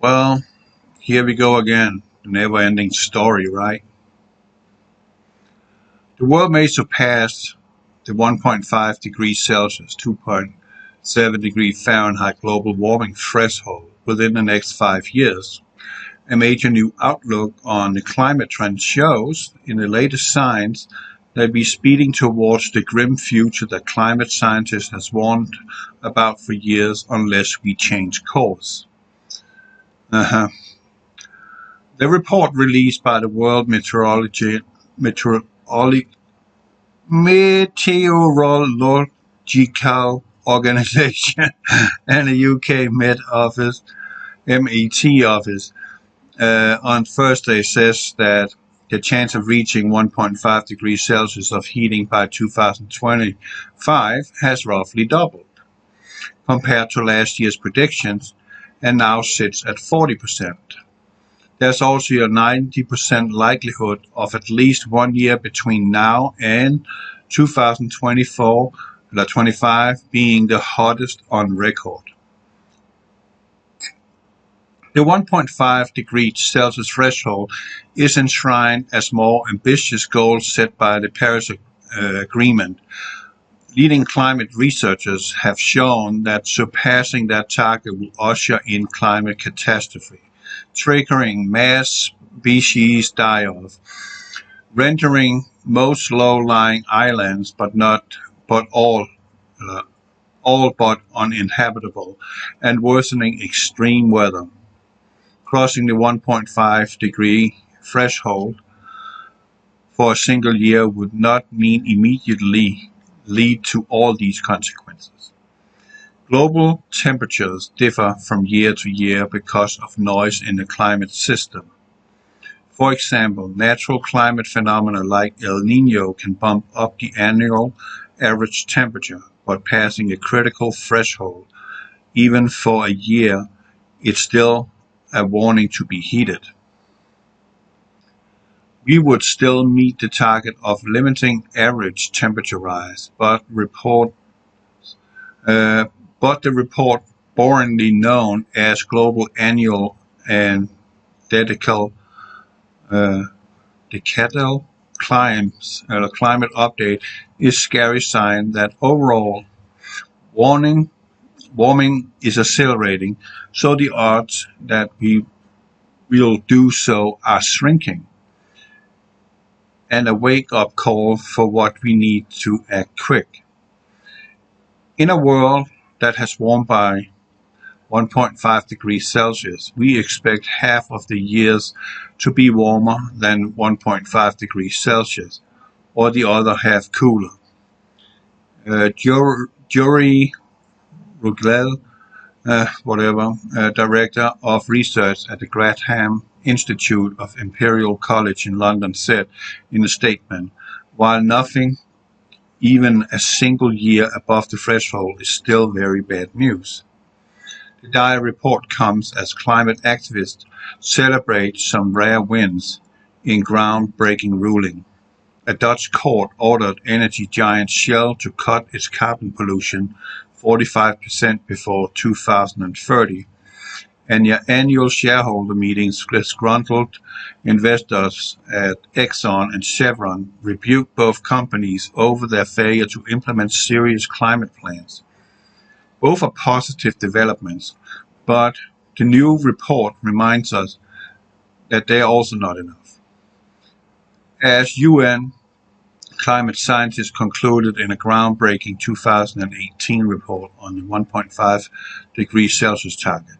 Well, here we go again. The never-ending story, right? The world may surpass the 1.5 degrees Celsius, 2.7 degrees Fahrenheit global warming threshold within the next 5 years. A major new outlook on the climate trend shows, in the latest science, that we're speeding towards the grim future that climate scientists have warned about for years unless we change course. The report released by the World Meteorological Organization and the UK Met Office on Thursday says that the chance of reaching 1.5 degrees Celsius of heating by 2025 has roughly doubled compared to last year's predictions and now sits at 40%. There's also a 90% likelihood of at least 1 year between now and 2025 being the hottest on record. The 1.5 degrees Celsius threshold is enshrined as more ambitious goals set by the Paris Agreement. Leading climate researchers have shown that surpassing that target will usher in climate catastrophe, triggering mass species die-off, rendering most low-lying islands but all but uninhabitable, and worsening extreme weather. Crossing the 1.5 degree threshold for a single year would not mean immediately lead to all these consequences. Global temperatures differ from year to year because of noise in the climate system. For example, natural climate phenomena like El Niño can bump up the annual average temperature, but passing a critical threshold, even for a year, it's still a warning to be heeded. We would still meet the target of limiting average temperature rise, but the report boringly known as Global Annual and Decadal Climate Update is a scary sign that overall warming is accelerating, so the odds that we will do so are shrinking, and a wake-up call for what we need to act quick. In a world that has warmed by 1.5 degrees Celsius, we expect half of the years to be warmer than 1.5 degrees Celsius, or the other half cooler. Jury Ruglel, director of research at the Grantham Institute of Imperial College in London, said in a statement, "While nothing, even a single year above the threshold, is still very bad news." The dire report comes as climate activists celebrate some rare wins in groundbreaking ruling. A Dutch court ordered energy giant Shell to cut its carbon pollution 45% before 2030, and their annual shareholder meetings, disgruntled investors at Exxon and Chevron rebuked both companies over their failure to implement serious climate plans. Both are positive developments, but the new report reminds us that they are also not enough. As UN climate scientists concluded in a groundbreaking 2018 report on the 1.5 degrees Celsius target,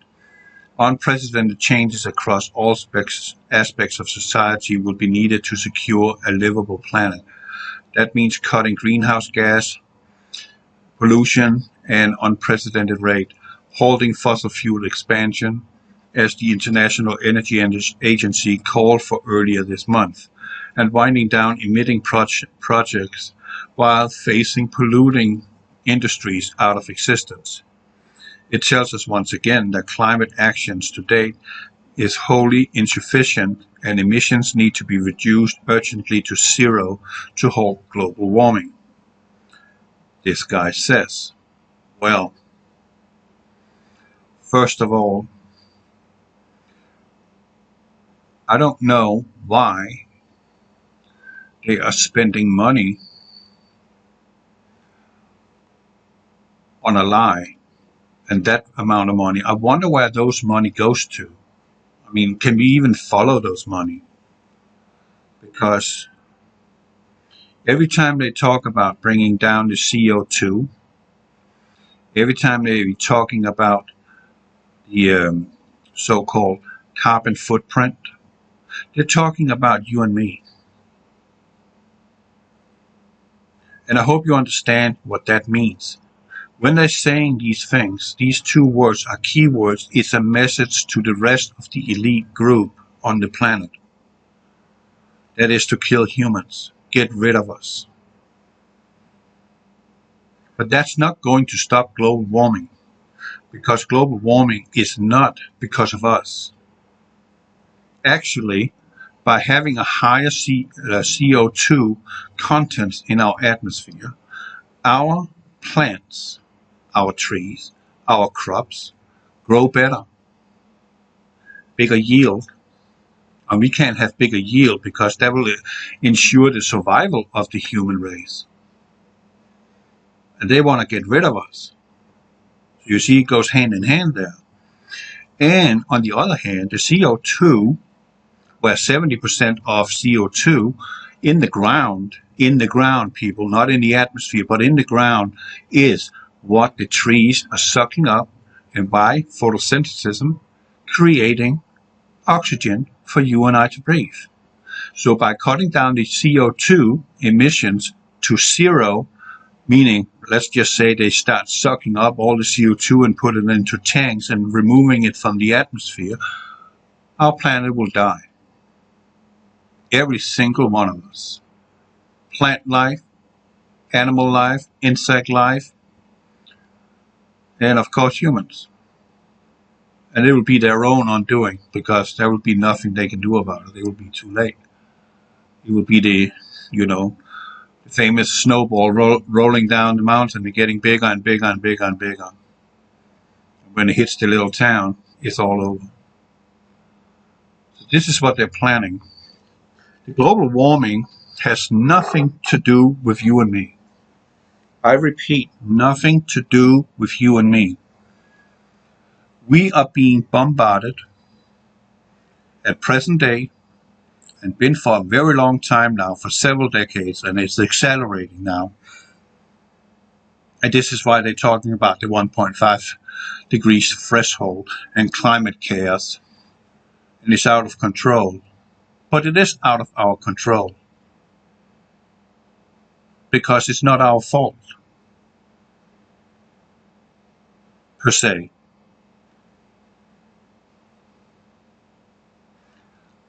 unprecedented changes across all aspects of society will be needed to secure a livable planet. That means cutting greenhouse gas pollution at an unprecedented rate, halting fossil fuel expansion, as the International Energy Agency called for earlier this month, and winding down emitting projects while phasing polluting industries out of existence. It tells us once again that climate actions to date is wholly insufficient and emissions need to be reduced urgently to zero to halt global warming. This guy says, well, first of all, I don't know why they are spending money on a lie, and that amount of money. I wonder where those money goes to. I mean, can we even follow those money? Because every time they talk about bringing down the CO2, every time they're talking about the so-called carbon footprint, they're talking about you and me. And I hope you understand what that means. When they're saying these things, these two words are keywords. It's a message to the rest of the elite group on the planet. That is to kill humans, get rid of us. But that's not going to stop global warming, because global warming is not because of us. Actually, by having a higher CO2 content in our atmosphere, our plants, our trees, our crops grow better, bigger yield. And we can't have bigger yield because that will ensure the survival of the human race. And they want to get rid of us. You see, it goes hand in hand there. And on the other hand, the CO2, where 70% of CO2 in the ground, people, not in the atmosphere, but in the ground, is what the trees are sucking up, and by photosynthesis, creating oxygen for you and I to breathe. So by cutting down the CO2 emissions to zero, meaning, let's just say they start sucking up all the CO2 and put it into tanks and removing it from the atmosphere, our planet will die. Every single one of us. Plant life, animal life, insect life, and of course humans. And it will be their own undoing, because there will be nothing they can do about it. It will be too late. It will be the famous snowball rolling down the mountain and getting bigger and bigger and bigger and bigger. When it hits the little town, it's all over. So this is what they're planning. The global warming has nothing to do with you and me. I repeat, nothing to do with you and me. We are being bombarded at present day, and been for a very long time now, for several decades, and it's accelerating now. And this is why they're talking about the 1.5 degrees threshold and climate chaos. And it's out of control. But it is out of our control, because it's not our fault, per se.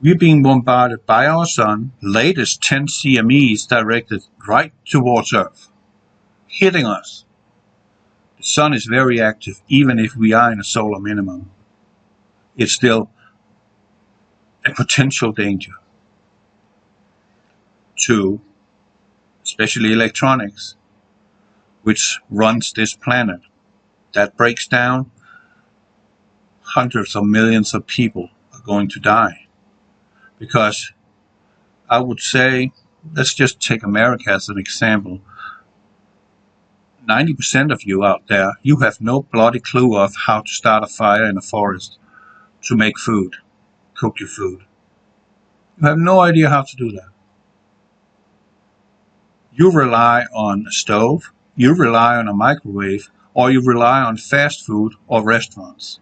We're being bombarded by our sun, latest 10 CMEs directed right towards Earth, hitting us. The sun is very active, even if we are in a solar minimum. It's still a potential danger to, especially electronics, which runs this planet. That breaks down, hundreds of millions of people are going to die. Because I would say, let's just take America as an example. 90% of you out there, you have no bloody clue of how to start a fire in a forest, to make food, cook your food. You have no idea how to do that. You rely on a stove, you rely on a microwave, or you rely on fast food or restaurants.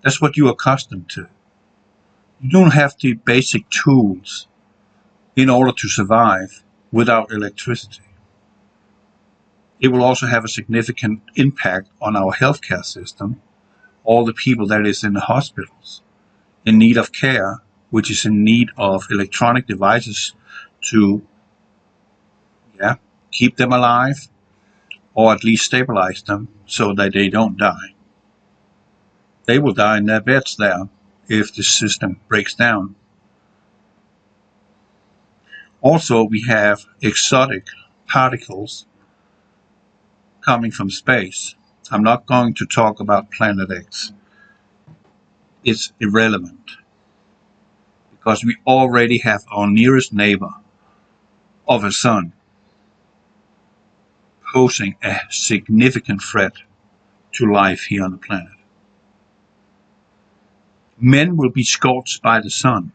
That's what you're accustomed to. You don't have the basic tools in order to survive without electricity. It will also have a significant impact on our healthcare system, all the people that is in the hospitals, in need of care, which is in need of electronic devices to keep them alive, or at least stabilize them so that they don't die. They will die in their beds there if the system breaks down. Also, we have exotic particles coming from space. I'm not going to talk about Planet X. is irrelevant, because we already have our nearest neighbor of a sun posing a significant threat to life here on the planet. Men will be scorched by the sun,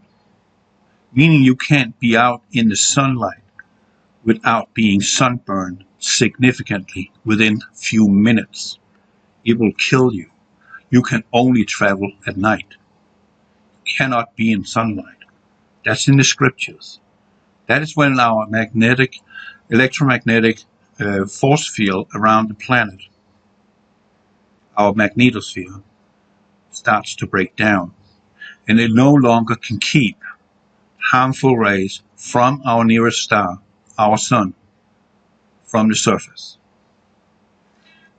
meaning you can't be out in the sunlight without being sunburned significantly within few minutes. It will kill you. You can only travel at night. You cannot be in sunlight. That's in the scriptures. That is when our electromagnetic force field around the planet, our magnetosphere, starts to break down, and it no longer can keep harmful rays from our nearest star, our sun, from the surface.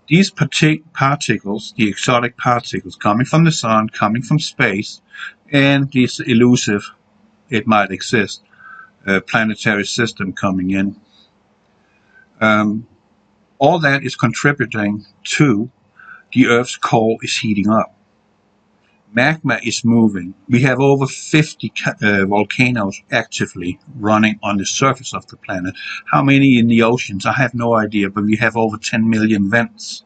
These particles, the exotic particles coming from the sun, coming from space, and this elusive, it might exist, planetary system coming in, all that is contributing to the Earth's core is heating up. Magma is moving. We have over 50 volcanoes actively running on the surface of the planet. How many in the oceans? I have no idea, but we have over 10 million vents,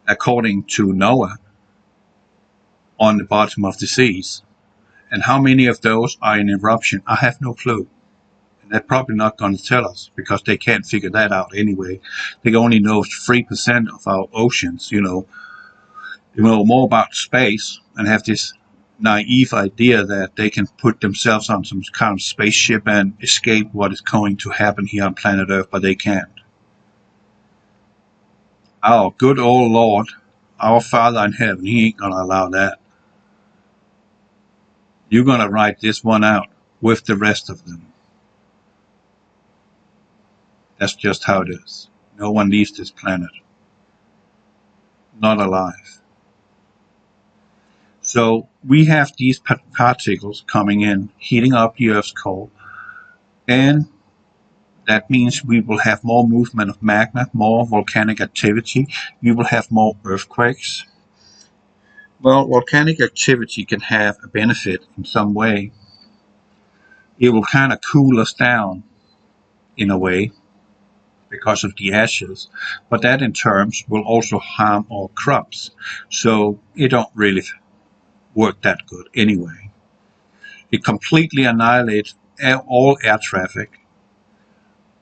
according to NOAA, on the bottom of the seas. And how many of those are in eruption? I have no clue. And they're probably not going to tell us, because they can't figure that out anyway. They only know 3% of our oceans, you know more about space and have this naive idea that they can put themselves on some kind of spaceship and escape what is going to happen here on planet Earth, but they can't. Our good old Lord, our Father in heaven, he ain't going to allow that. You're going to write this one out with the rest of them. That's just how it is. No one leaves this planet. Not alive. So we have these particles coming in, heating up the Earth's core, and that means we will have more movement of magma, more volcanic activity. We will have more earthquakes. Well, volcanic activity can have a benefit in some way. It will kind of cool us down in a way because of the ashes, but that in terms will also harm our crops. So it don't really work that good anyway. It completely annihilates all air traffic.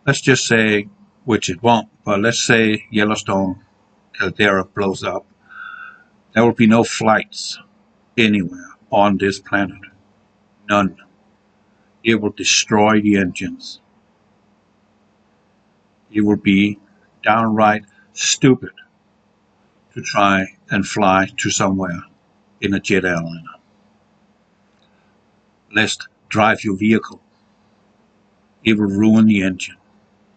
Let's just say, which it won't, but let's say Yellowstone caldera blows up. There will be no flights anywhere on this planet. None. It will destroy the engines. It will be downright stupid to try and fly to somewhere in a jet airliner. Let's drive your vehicle. It will ruin the engine,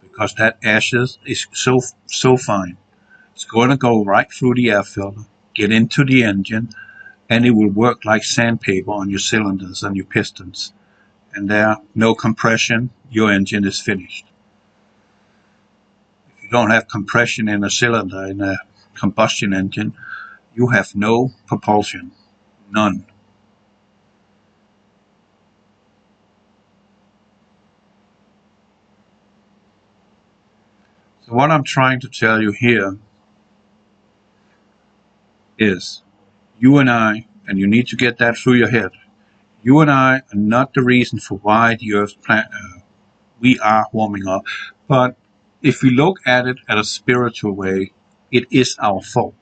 because that ashes is so fine. It's going to go right through the air filter, get into the engine, and it will work like sandpaper on your cylinders and your pistons. And there, no compression, your engine is finished. If you don't have compression in a cylinder, in a combustion engine, you have no propulsion. None. So what I'm trying to tell you here is, you and I, and you need to get that through your head, you and I are not the reason for why the Earth's we are warming up. But if we look at it at a spiritual way, it is our fault.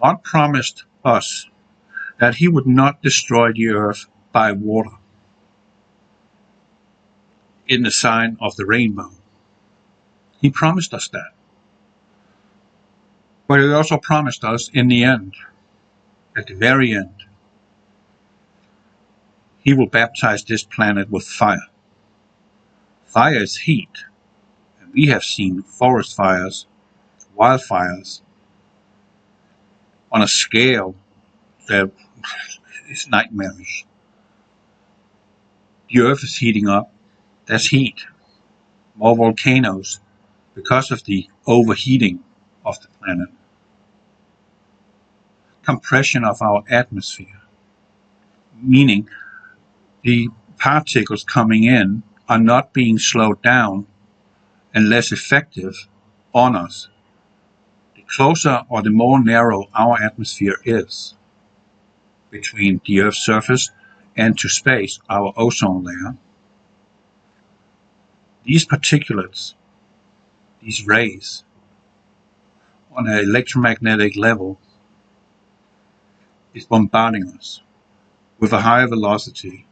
God promised us that he would not destroy the earth by water in the sign of the rainbow. He promised us that. But he also promised us in the end, at the very end, he will baptize this planet with fire. Fire is heat. And we have seen forest fires, wildfires, on a scale that is nightmarish. The earth is heating up. There's heat. More volcanoes because of the overheating of the planet. compression of our atmosphere, meaning the particles coming in are not being slowed down and less effective on us. The closer or the more narrow our atmosphere is between the Earth's surface and to space, our ozone layer, these particulates, these rays, on an electromagnetic level, is bombarding us with a higher velocity,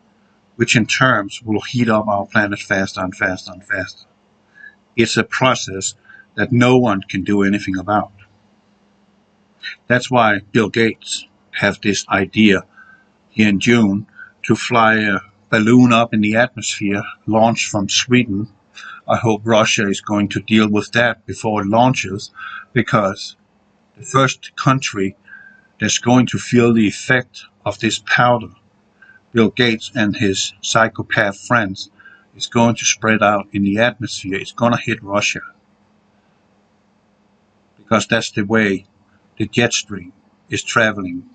which in turn will heat up our planet faster and faster and faster. It's a process that no one can do anything about. That's why Bill Gates has this idea here in June to fly a balloon up in the atmosphere, launched from Sweden. I hope Russia is going to deal with that before it launches, because the first country that's going to feel the effect of this powder, Bill Gates and his psychopath friends, is going to spread out in the atmosphere. It's going to hit Russia, because that's the way the jet stream is traveling.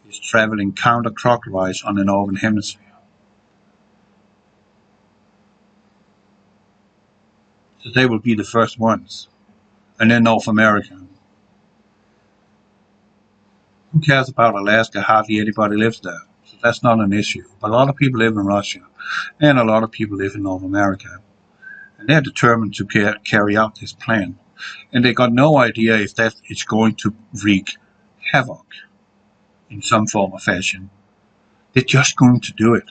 It's traveling counterclockwise on the northern hemisphere. So they will be the first ones. And then North America. Who cares about Alaska? Hardly anybody lives there. So that's not an issue. But a lot of people live in Russia. And a lot of people live in North America. And they're determined to carry out this plan. And they got no idea if that is going to wreak havoc in some form or fashion. They're just going to do it.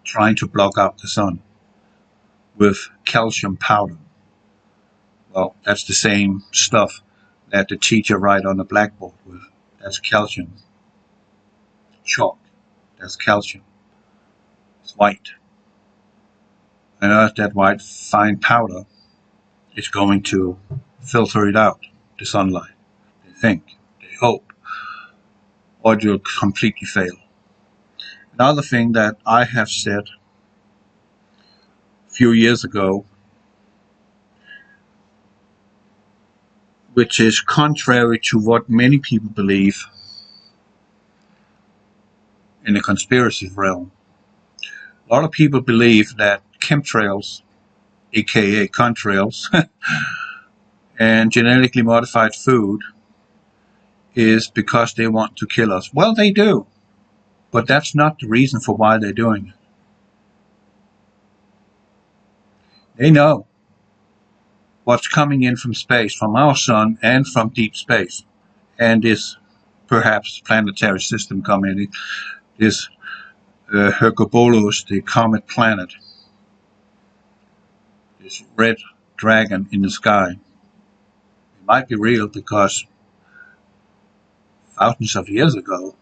Trying to block out the sun with calcium powder. Well, that's the same stuff that the teacher write on the blackboard with. That's calcium. Chalk. That's calcium. It's white. And that white fine powder is going to filter it out, the sunlight. They think, they hope, or it will completely fail. Another thing that I have said a few years ago, which is contrary to what many people believe in the conspiracy realm. A lot of people believe that chemtrails, aka contrails, and genetically modified food is because they want to kill us. Well, they do, but that's not the reason for why they're doing it. They know what's coming in from space, from our sun and from deep space, and this perhaps planetary system coming, this Hercubolus, the comet planet, this red dragon in the sky. It might be real because thousands of years ago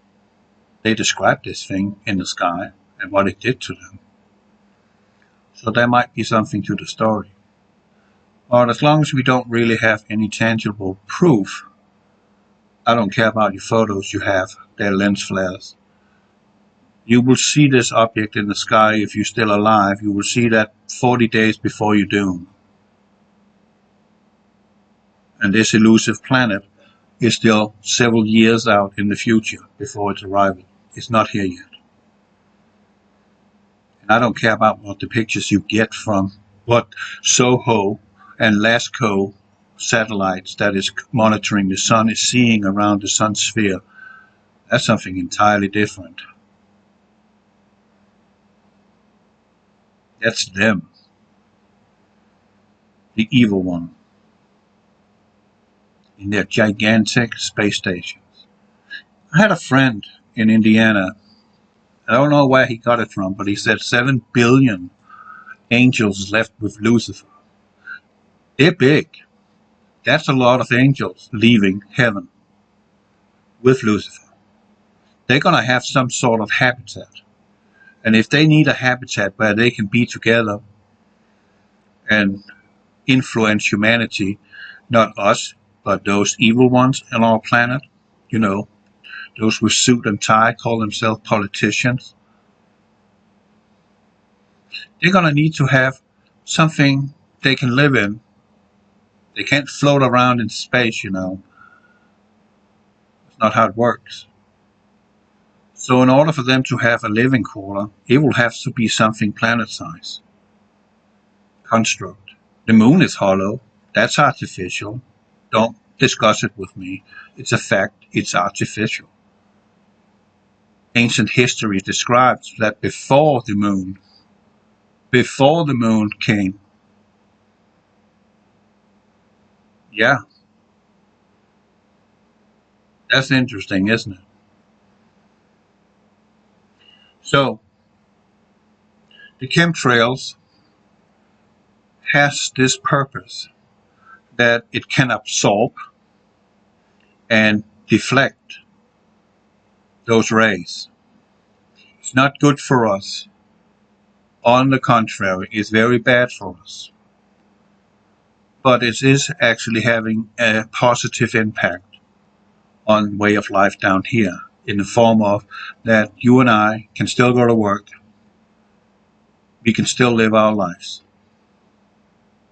they described this thing in the sky and what it did to them. So there might be something to the story. But as long as we don't really have any tangible proof, I don't care about your photos you have, their lens flares. You will see this object in the sky if you're still alive. You will see that 40 days before you doom. And this elusive planet is still several years out in the future before its arrival. It's not here yet. And I don't care about what the pictures you get from what SOHO and LASCO satellites that is monitoring the sun is seeing around the sun sphere. That's something entirely different. That's them. The evil one. In their gigantic space stations. I had a friend in Indiana. I don't know where he got it from, but he said 7 billion angels left with Lucifer. They're big. That's a lot of angels leaving heaven with Lucifer. They're going to have some sort of habitat. And if they need a habitat where they can be together and influence humanity, not us, but those evil ones on our planet, you know, those with suit and tie, call themselves politicians, they're going to need to have something they can live in They can't float around in space, you know. It's not how it works. So in order for them to have a living quarter, it will have to be something planet-size. Construct. The moon is hollow. That's artificial. Don't discuss it with me. It's a fact. It's artificial. Ancient history describes that before the moon came, yeah, that's interesting, isn't it? So, the chemtrails has this purpose that it can absorb and deflect those rays. It's not good for us. On the contrary, it's very bad for us. But it is actually having a positive impact on way of life down here, in the form of that you and I can still go to work. We can still live our lives,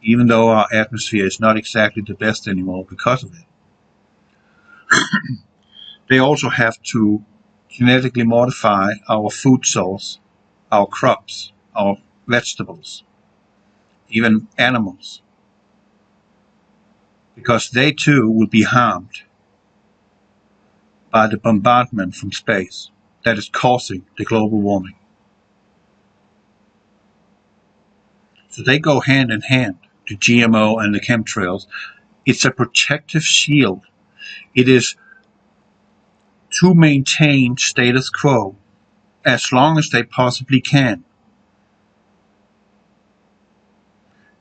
even though our atmosphere is not exactly the best anymore because of it. They also have to genetically modify our food source, our crops, our vegetables, even animals, because they too will be harmed by the bombardment from space that is causing the global warming. So they go hand in hand, the GMO and the chemtrails. It's a protective shield. It is to maintain status quo as long as they possibly can.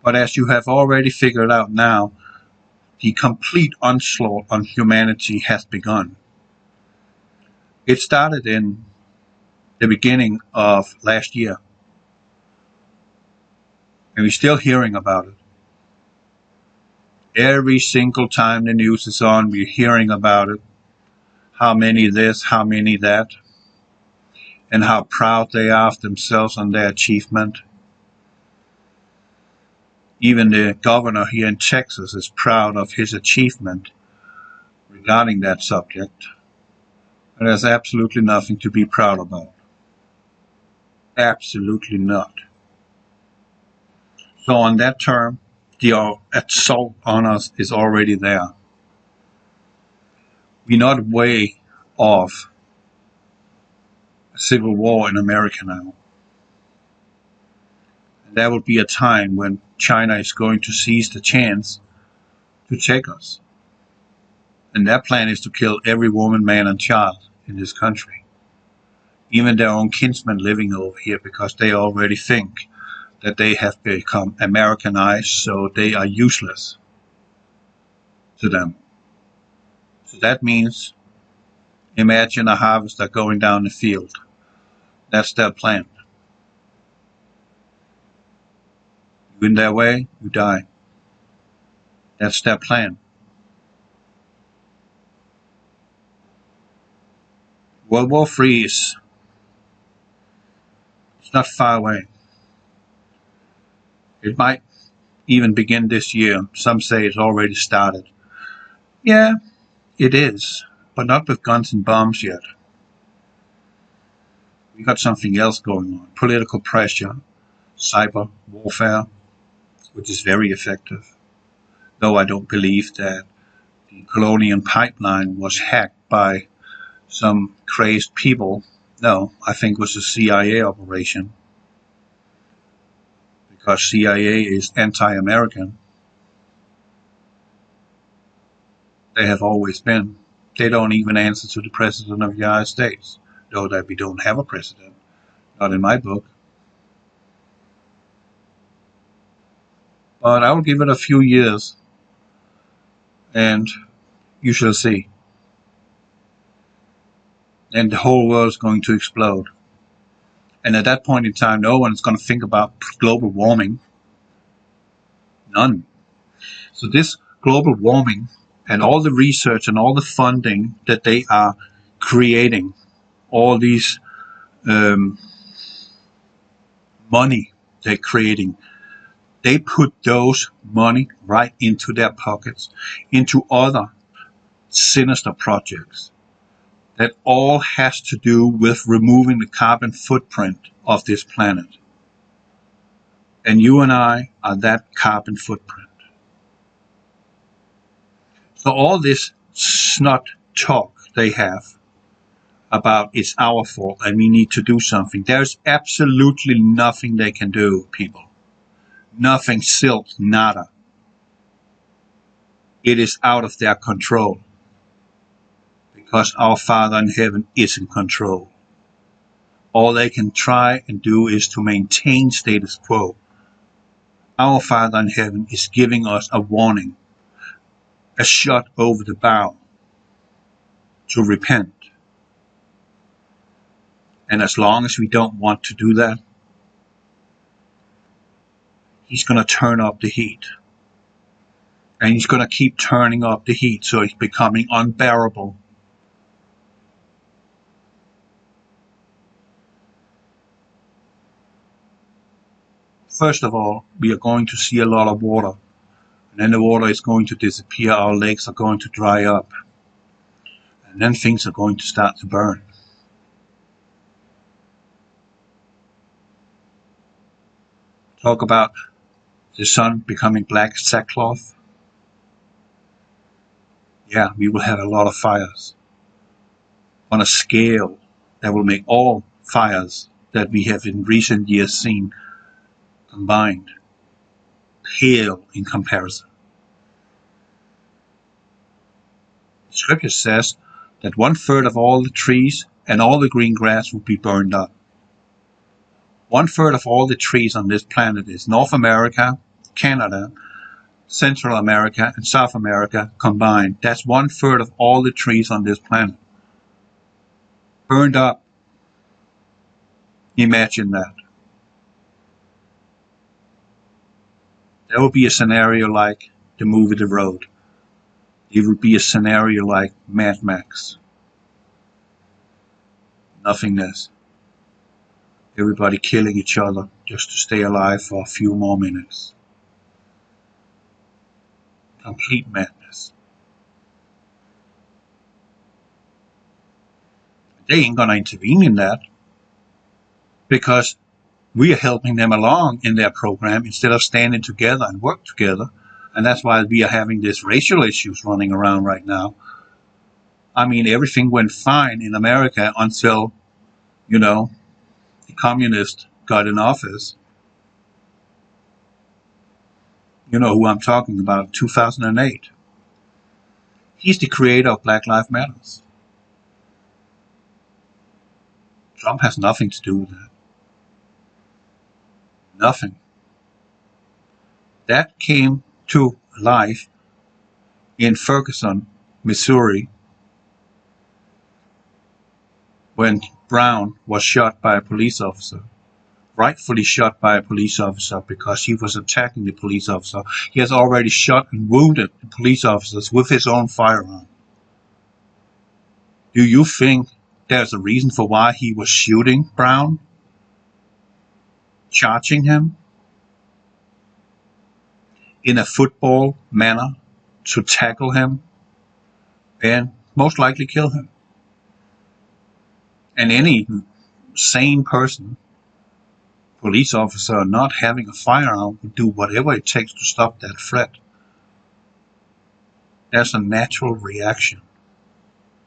But as you have already figured out now, the complete onslaught on humanity has begun. It started in the beginning of last year, and we're still hearing about it. Every single time the news is on, we're hearing about it. How many this, how many that, and how proud they are of themselves on their achievement. Even the governor here in Texas is proud of his achievement regarding that subject. And there's absolutely nothing to be proud about. Absolutely not. So on that term, the assault on us is already there. We're not way off a civil war in America now. And there will be a time when China is going to seize the chance to take us. And their plan is to kill every woman, man, and child in this country. Even their own kinsmen living over here, because they already think that they have become Americanized, so they are useless to them. So that means, imagine a harvester going down the field. That's their plan. You in their way, you die. That's their plan. World War III is not far away. It might even begin this year. Some say it's already started. Yeah, it is, but not with guns and bombs yet. We got something else going on. Political pressure, cyber warfare, which is very effective. Though I don't believe that the colonial pipeline was hacked by some crazed people. No, I think it was a CIA operation. Because CIA is anti-American. They have always been. They don't even answer to the President of the United States. Though that we don't have a president. Not in my book. But I will give it a few years. And you shall see. And the whole world is going to explode. And at that point in time, no one is going to think about global warming. None. So this global warming and all the research and all the funding that they are creating, all these money they're creating, they put those money right into their pockets, into other sinister projects that all has to do with removing the carbon footprint of this planet. And you and I are that carbon footprint. So all this snot talk they have about it's our fault and we need to do something, there's absolutely nothing they can do, people. Nothing, silk, nada. It is out of their control. Because our Father in heaven is in control. All they can try and do is to maintain status quo. Our Father in heaven is giving us a warning, a shot over the bow to repent. And as long as we don't want to do that, he's going to turn up the heat. And he's going to keep turning up the heat so it's becoming unbearable. First of all, we are going to see a lot of water. And then the water is going to disappear, our lakes are going to dry up. And then things are going to start to burn. Talk about the sun becoming black sackcloth. Yeah, we will have a lot of fires. On a scale that will make all fires that we have in recent years seen combined pale in comparison. Scripture says that 1/3 of all the trees and all the green grass will be burned up. 1/3 of all the trees on this planet is North America, Canada, Central America, and South America combined. That's 1/3 of all the trees on this planet. Burned up. Imagine that. There will be a scenario like the movie The Road. It would be a scenario like Mad Max. Nothingness. Everybody killing each other just to stay alive for a few more minutes. Complete madness. They ain't gonna intervene in that because we are helping them along in their program instead of standing together and work together. And that's why we are having these racial issues running around right now. I mean, everything went fine in America until, the communists got in office. You know who I'm talking about, 2008. He's the creator of Black Lives Matter. Trump has nothing to do with that. Nothing. That came to life in Ferguson, Missouri, when Brown was shot by a police officer, rightfully shot by a police officer because he was attacking the police officer. He has already shot and wounded the police officers with his own firearm. Do you think there's a reason for why he was shooting Brown? Charging him in a football manner to tackle him and most likely kill him. And any sane person, police officer not having a firearm, would do whatever it takes to stop that threat. There's a natural reaction.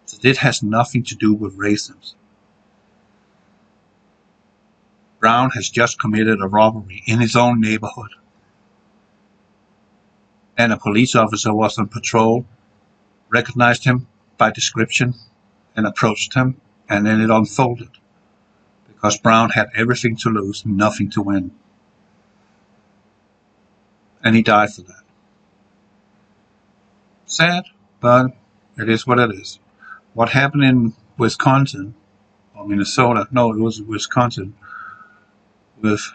So it has nothing to do with racism. Brown has just committed a robbery in his own neighborhood. And a police officer was on patrol, recognized him by description, and approached him, and then it unfolded. Because Brown had everything to lose, nothing to win. And he died for that. Sad, but it is what it is. What happened in Wisconsin, or Minnesota, no, it was Wisconsin, with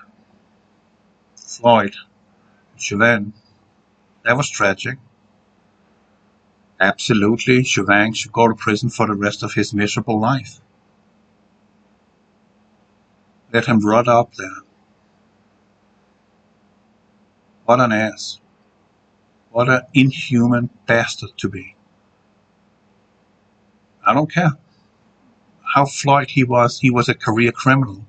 Floyd Chauvin, that was tragic. Absolutely, Chauvin should go to prison for the rest of his miserable life. Let him rot up there. What an ass. What an inhuman bastard to be. I don't care how flawed he was a career criminal.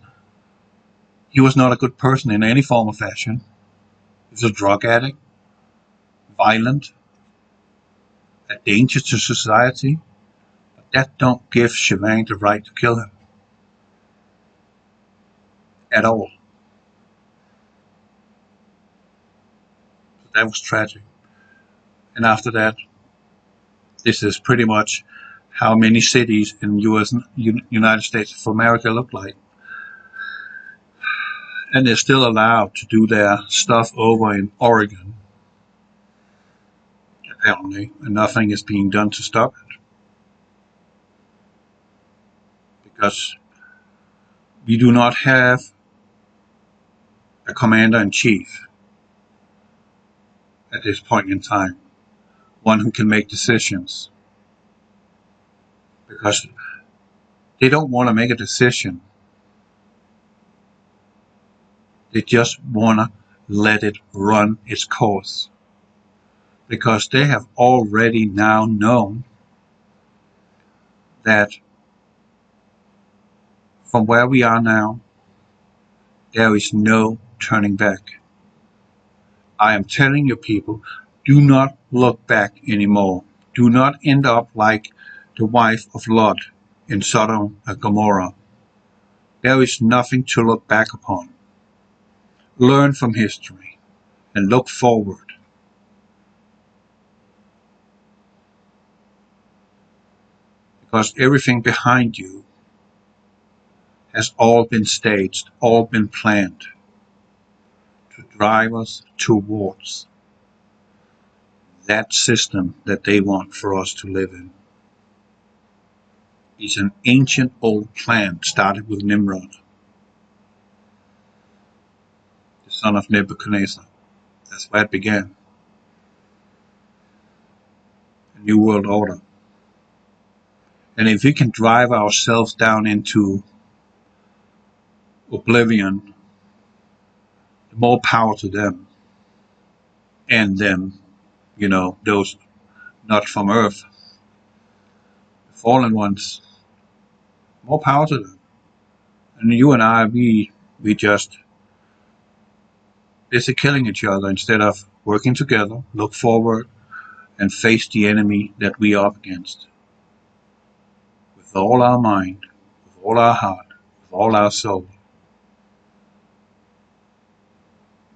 He was not a good person in any form or fashion. He was a drug addict, violent, a danger to society. But that don't give Siobhan the right to kill him. At all. So that was tragic. And after that, this is pretty much how many cities in United States of America look like. And they're still allowed to do their stuff over in Oregon, apparently, and nothing is being done to stop it. Because we do not have a commander-in-chief at this point in time, one who can make decisions. Because they don't want to make a decision. They just want to let it run its course. Because they have already now known that from where we are now, there is no turning back. I am telling you people, do not look back anymore. Do not end up like the wife of Lot in Sodom and Gomorrah. There is nothing to look back upon. Learn from history and look forward. Because everything behind you has all been staged, all been planned to drive us towards that system that they want for us to live in. It's an ancient old plan started with Nimrod, the son of Nebuchadnezzar. That's where it began. A new world order. And if we can drive ourselves down into oblivion, more power to them. And them, those not from Earth, the fallen ones, more power to them. And you and I, we just busy killing each other instead of working together, look forward, and face the enemy that we are up against. With all our mind, with all our heart, with all our soul.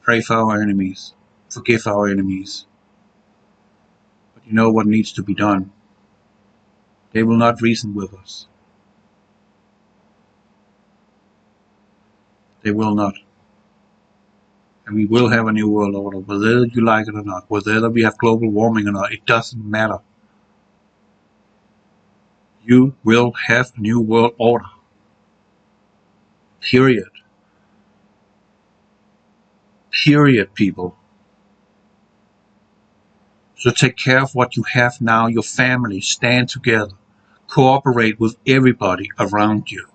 Pray for our enemies, forgive our enemies. But you know what needs to be done? They will not reason with us. They will not. And we will have a new world order, whether you like it or not, whether we have global warming or not, it doesn't matter. You will have a new world order. Period. Period, people. So take care of what you have now, your family, stand together, cooperate with everybody around you.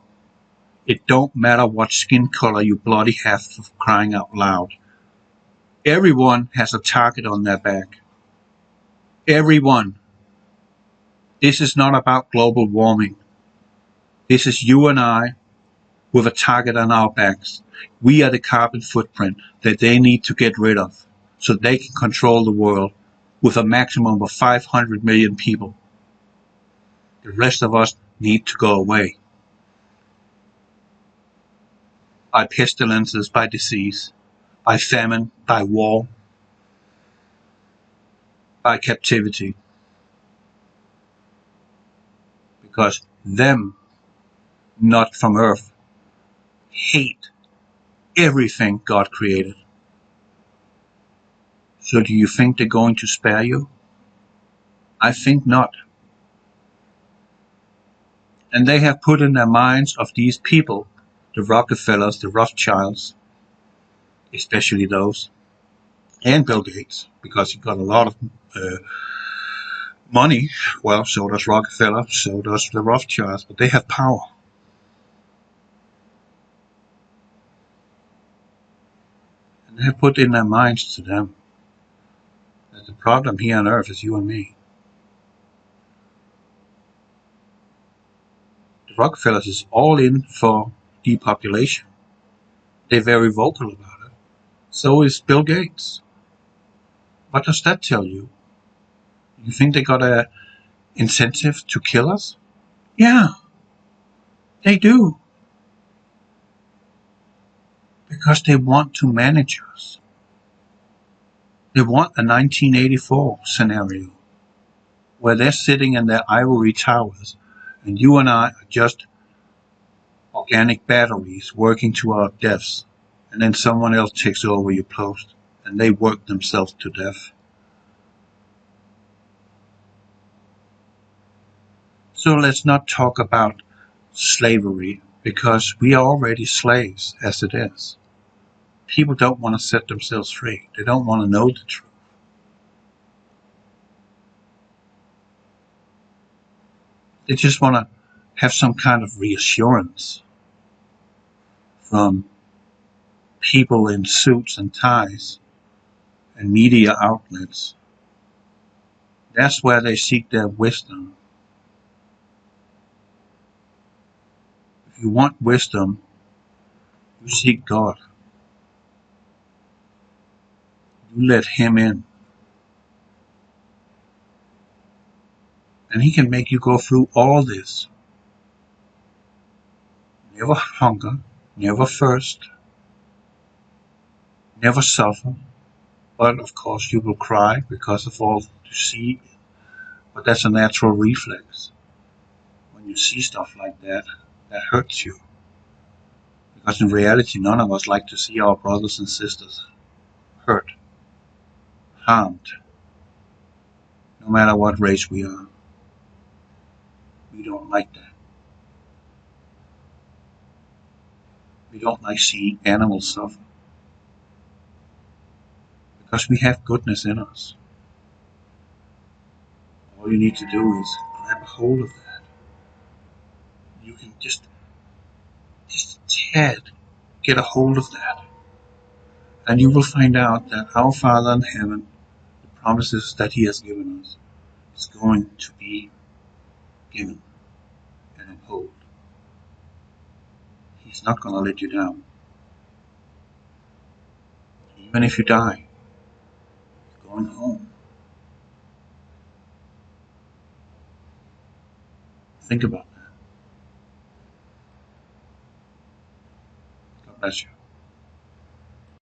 It don't matter what skin color you bloody have, for crying out loud. Everyone has a target on their back. Everyone. This is not about global warming. This is you and I with a target on our backs. We are the carbon footprint that they need to get rid of so they can control the world with a maximum of 500 million people. The rest of us need to go away. By pestilences, by disease, by famine, by war, by captivity. Because them, not from Earth, hate everything God created. So do you think they're going to spare you? I think not. And they have put in their minds of these people, the Rockefellers, the Rothschilds, especially those, and Bill Gates, because he got a lot of money. Well, so does Rockefeller, so does the Rothschilds, but they have power. And they have put in their minds to them The problem here on Earth is you and me. The Rockefellers is all in for depopulation. They're very vocal about it. So is Bill Gates. What does that tell you? You think they got an incentive to kill us? Yeah, they do. Because they want to manage us. They want a 1984 scenario where they're sitting in their ivory towers and you and I are just organic batteries working to our deaths, and then someone else takes over your post and they work themselves to death. So let's not talk about slavery, because we are already slaves as it is. People don't want to set themselves free. They don't want to know the truth. They just want to have some kind of reassurance from people in suits and ties and media outlets. That's where they seek their wisdom. If you want wisdom, you seek God. You let Him in. And He can make you go through all this. Never hunger, never thirst, never suffer. But of course you will cry because of all you see. But that's a natural reflex. When you see stuff like that, that hurts you. Because in reality, none of us like to see our brothers and sisters hurt, harmed, no matter what race we are. We don't like that. We don't like seeing animals suffer. Because we have goodness in us. All you need to do is grab a hold of that. You can just tad get a hold of that. And you will find out that our Father in heaven, the promises that He has given us, is going to be given and upheld. He's not going to let you down. Even if you die, you're going home. Think about that. God bless you.